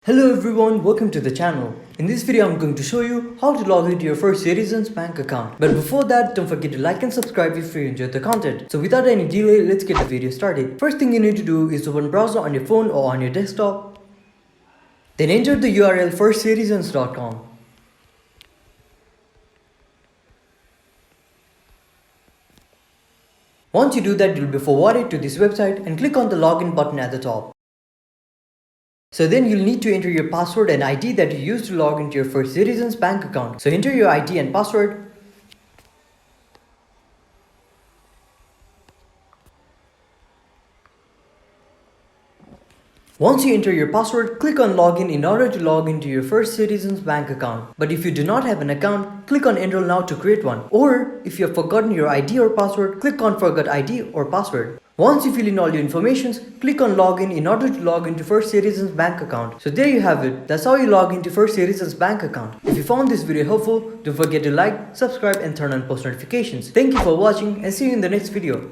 Hello everyone, welcome to the channel. In this video I'm going to show you how to log into your First Citizens bank account. But before that, don't forget to like and subscribe if you enjoyed the content. So without any delay, let's get the video started. First thing you need to do is open browser on your phone or on your desktop. Then enter the URL firstcitizens.com. Once you do that, you'll be forwarded to this website and click on the login button at the top. So then you'll need to enter your password and ID that you used to log into your First Citizens bank account. So enter your ID and password. Once you enter your password, click on login in order to log into your First Citizens bank account. But if you do not have an account, click on enroll now to create one. Or if you have forgotten your ID or password, click on forgot ID or password. Once you fill in all your information, click on login in order to log into First Citizens bank account. So there you have it. That's how you log into First Citizens bank account. If you found this video helpful, don't forget to like, subscribe and turn on post notifications. Thank you for watching and see you in the next video.